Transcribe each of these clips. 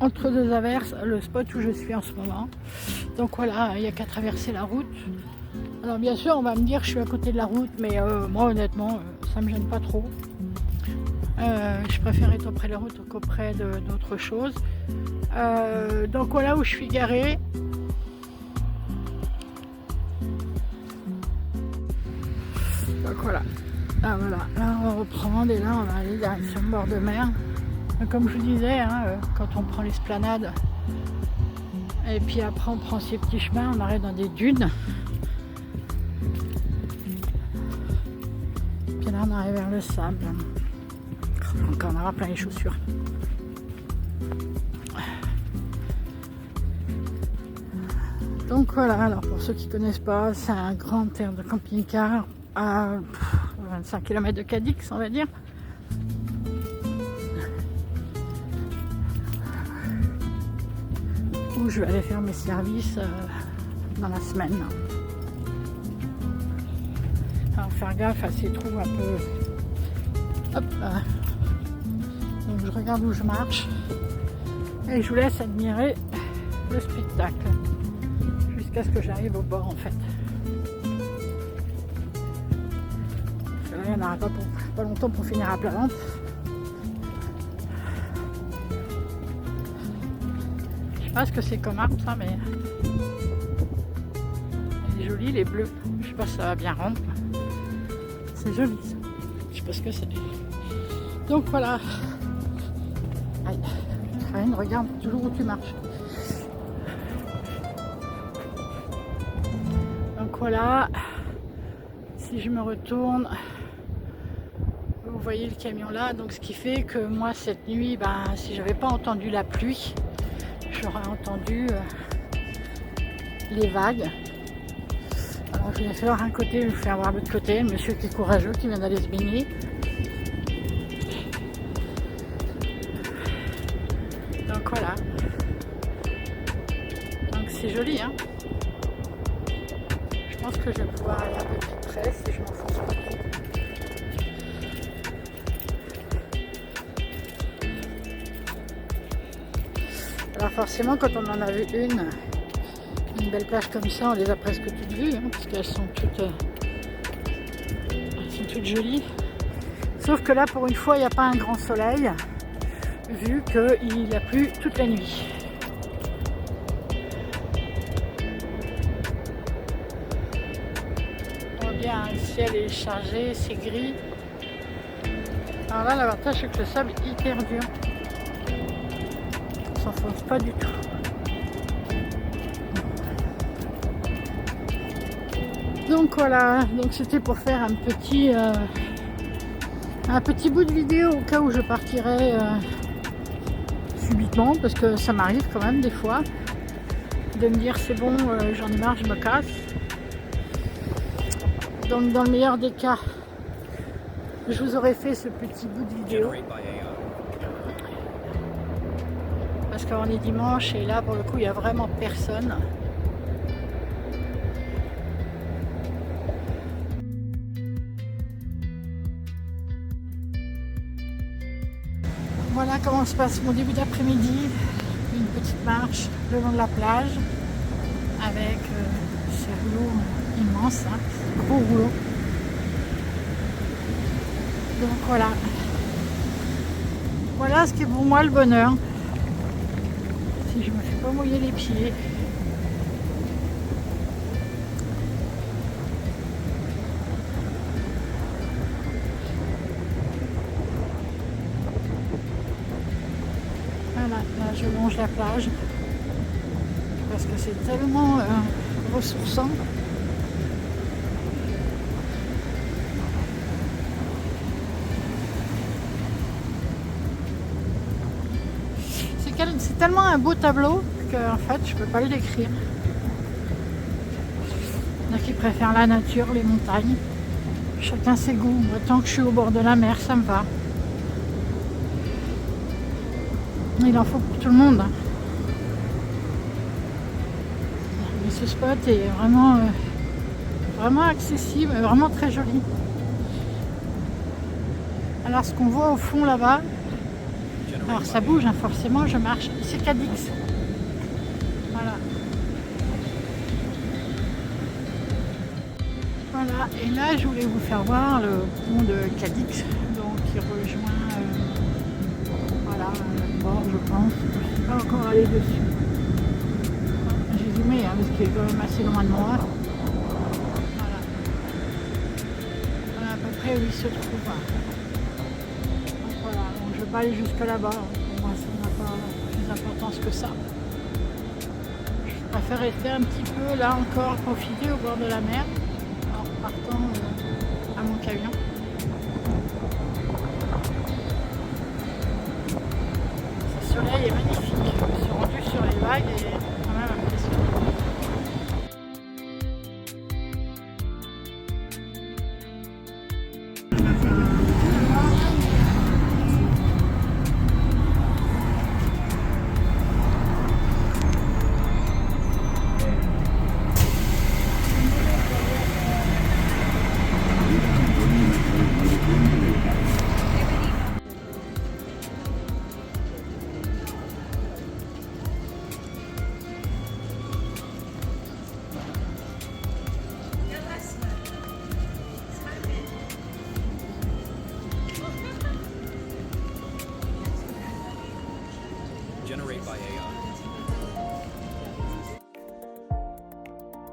entre deux averses, le spot où je suis en ce moment. Donc voilà, il n'y a qu'à traverser la route. Alors bien sûr, on va me dire que je suis à côté de la route, mais moi honnêtement, ça me gêne pas trop. Je préfère être auprès de la route qu'auprès d'autres choses. Donc voilà où je suis garée. Donc voilà. Ah, voilà, là on va reprendre et là on va aller direction le bord de mer. Comme je vous disais, hein, quand on prend l'esplanade et puis après on prend ces petits chemins, on arrive dans des dunes. Puis là on arrive vers le sable. Donc on aura plein les chaussures. Donc voilà, alors pour ceux qui ne connaissent pas, c'est un grand terre de camping-car à 25 km de Cadix, on va dire. Où je vais aller faire mes services dans la semaine. Alors faire gaffe à ces trous un peu. Hop là. Donc je regarde où je marche et je vous laisse admirer le spectacle jusqu'à ce que j'arrive au bord en fait. Là, on n'aura pas longtemps pour finir à plat ventre. Je sais pas ce que c'est comme arbre ça, mais il est joli, les bleus. Je sais pas si ça va bien rendre. C'est joli ça. Je sais pas ce que c'est. Donc voilà. Aïe. Karine, regarde toujours où tu marches. Donc voilà. Si je me retourne, vous voyez le camion là. Donc ce qui fait que moi cette nuit, si j'avais pas entendu la pluie, j'aurais entendu les vagues. Alors je vais faire un côté, je vais faire voir l'autre côté. Le monsieur qui est courageux, qui vient d'aller se baigner. Donc voilà. Donc c'est joli, hein. Je pense que je vais pouvoir aller un peu plus près si je m'enfonce pas trop. Alors forcément, quand on en a vu une belle plage comme ça, on les a presque toutes vues, hein, parce qu'elles sont toutes jolies. Sauf que là, pour une fois, il n'y a pas un grand soleil, vu qu'il a plu toute la nuit. On voit bien, le ciel est chargé, c'est gris. Alors là, l'avantage, c'est que le sable est hyper dur. On s'enfonce pas du tout. Donc voilà, donc c'était pour faire un petit bout de vidéo au cas où je partirais subitement, parce que ça m'arrive quand même des fois de me dire c'est bon, j'en ai marre, je me casse. Donc dans le meilleur des cas, je vous aurais fait ce petit bout de vidéo. Parce qu'on est dimanche et là pour le coup il n'y a vraiment personne. Voilà comment se passe mon début d'après-midi. Une petite marche le long de la plage avec ces rouleaux immenses, hein, gros rouleaux. Donc voilà. Voilà ce qui est pour moi le bonheur. Si je me fais pas mouiller les pieds. Voilà, là je longe la plage parce que c'est tellement ressourçant. C'est tellement un beau tableau qu'en fait je peux pas le décrire. Il y en a qui préfèrent la nature, les montagnes. Chacun ses goûts. Moi, tant que je suis au bord de la mer, ça me va. Il en faut pour tout le monde. Mais ce spot est vraiment accessible, vraiment très joli. Alors ce qu'on voit au fond là-bas, Alors ça bouge, hein, forcément, je marche. C'est Cadix. Voilà. Voilà, et là je voulais vous faire voir le pont de Cadix, donc qui rejoint voilà, le bord, je pense. Je ne suis pas encore allé dessus. J'ai zoomé hein, parce qu'il est quand même assez loin de moi. Voilà. Voilà à peu près où il se trouve. Donc voilà, donc je ne vais pas aller jusque là-bas. Pour moi ça n'a pas plus d'importance que ça. Je préfère rester un petit peu là encore, profiter au bord de la mer. Partant à mon camion. Ce soleil est magnifique. Je me suis rendue sur les vagues et quand même impressionnant.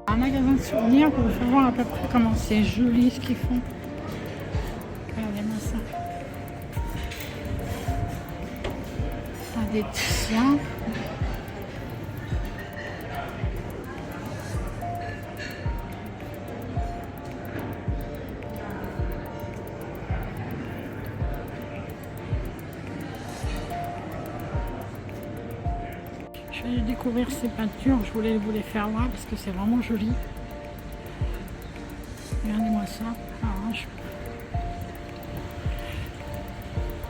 Un magasin de souvenirs pour vous faire voir à peu près comment c'est joli ce qu'ils font. Regardez-moi ça. Des tiens. Je vais découvrir ces peintures, je voulais vous les faire voir parce que c'est vraiment joli. Regardez-moi ça.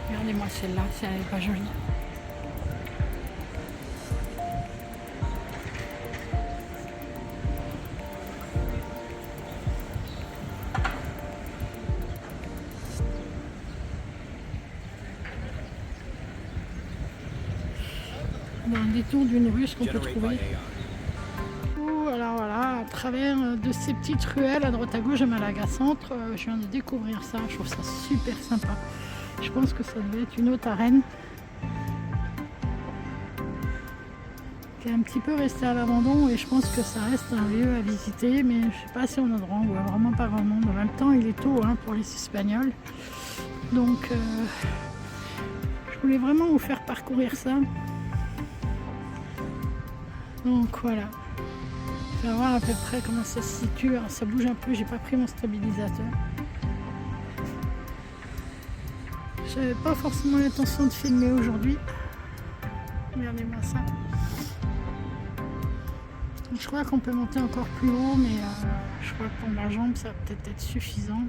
Regardez-moi celle-là, si elle n'est pas jolie. Dans un détour d'une rue, ce qu'on peut trouver. Alors voilà, à travers de ces petites ruelles à droite à gauche de Malaga Centre, je viens de découvrir ça, je trouve ça super sympa. Je pense que ça devait être une haute arène qui est un petit peu restée à l'abandon et je pense que ça reste un lieu à visiter, mais je sais pas si on a droit, on voit vraiment pas grand monde. En même temps, il est tôt hein, pour les Espagnols, donc je voulais vraiment vous faire parcourir ça. Donc voilà, je vais voir à peu près comment ça se situe. Alors, ça bouge un peu, j'ai pas pris mon stabilisateur. J'avais pas forcément l'intention de filmer aujourd'hui. Regardez-moi ça. Donc, je crois qu'on peut monter encore plus haut, mais je crois que pour ma jambe ça va peut-être être suffisant.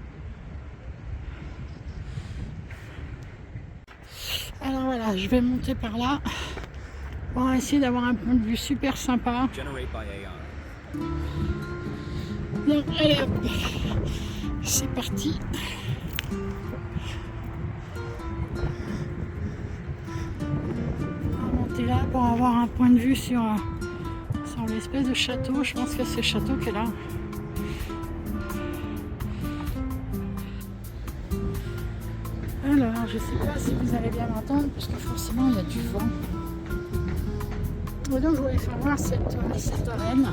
Alors voilà, je vais monter par là. On va essayer d'avoir un point de vue super sympa. Donc allez hop, c'est parti. On va monter là pour avoir un point de vue sur l'espèce de château. Je pense que c'est le château qui est là. Alors je sais pas si vous allez bien m'entendre parce que forcément il y a du vent. Donc je voulais faire voir cette arène.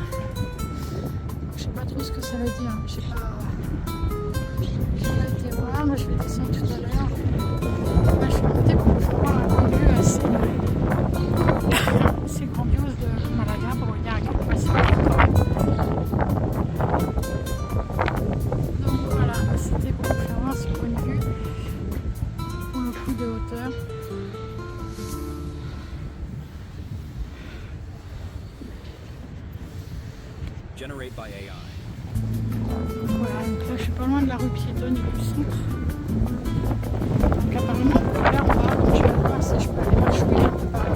Je sais pas trop ce que ça veut dire. Je sais pas été voir. Moi je vais descendre tout à l'heure. Moi je vais monter pour faire voir un point de vue assez grandiose de Malaga pour regarder à quel point c'est bien quand même. Donc voilà, c'était pour vous faire voir ce point de vue pour le coup de hauteur. Generate by AI. Voilà, donc là je suis pas loin de la rue piétonne et du centre. Donc apparemment on peut aller en bas, donc je vais voir si je peux aller marcher un peu par là.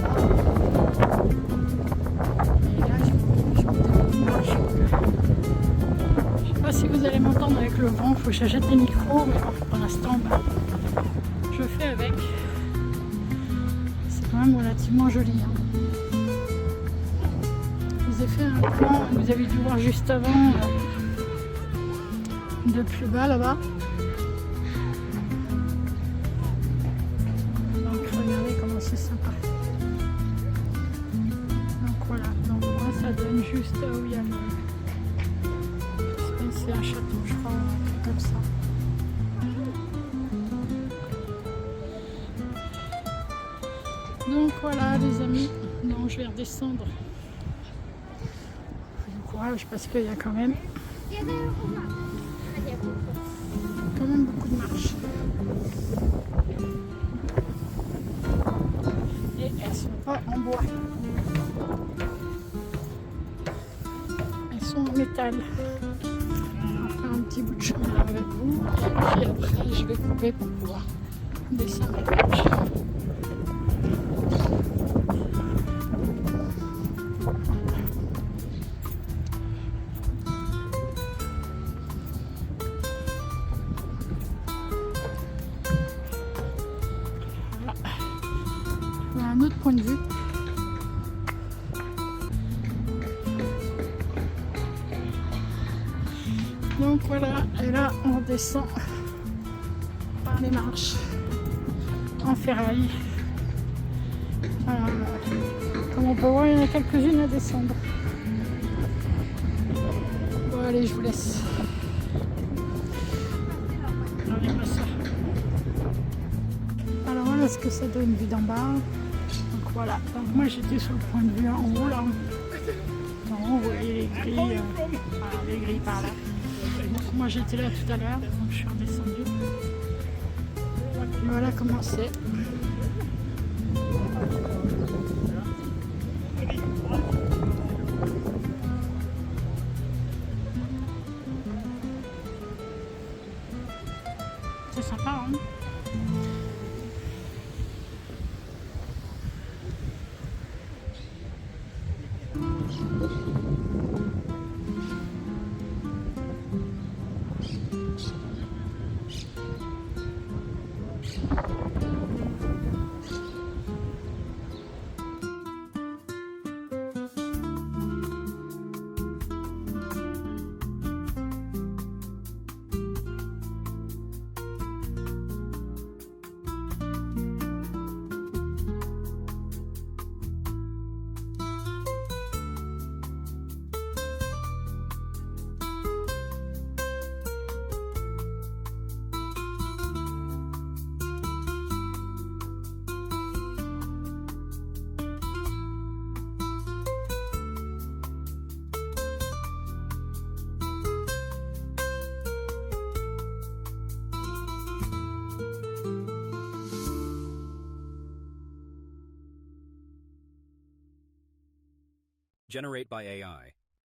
Et là je vais marcher. Je sais pas si vous allez m'entendre avec le vent, il faut que j'achète les micros, mais bon, pour l'instant je fais avec. C'est quand même relativement joli. Hein. Je vous ai fait un plan, vous avez dû voir juste avant, de plus bas là-bas. Donc regardez comment c'est sympa. Donc voilà, donc moi ça donne juste où il y a le... C'est un château, je crois, un truc comme ça. Donc voilà les amis, donc je vais redescendre. Du courage parce qu'il y a quand même beaucoup de marches. Et elles sont pas en bois. Elles sont en métal. On va faire un petit bout de chemin avec vous. Puis après je vais couper pour pouvoir descendre la marche. Un autre point de vue. Donc voilà, et là on descend par les marches en ferraille. Comme on peut voir, il y en a quelques-unes à descendre. Bon allez, je vous laisse. Regardez-moi ça. Alors voilà ce que ça donne vue d'en bas. Donc voilà, donc moi j'étais sur le point de vue en haut là. En haut, vous voyez les grilles, voilà, les grilles par là. Donc, moi j'étais là tout à l'heure, donc je suis redescendue. Et voilà comment c'est. C'est sympa, hein? Generate by AI.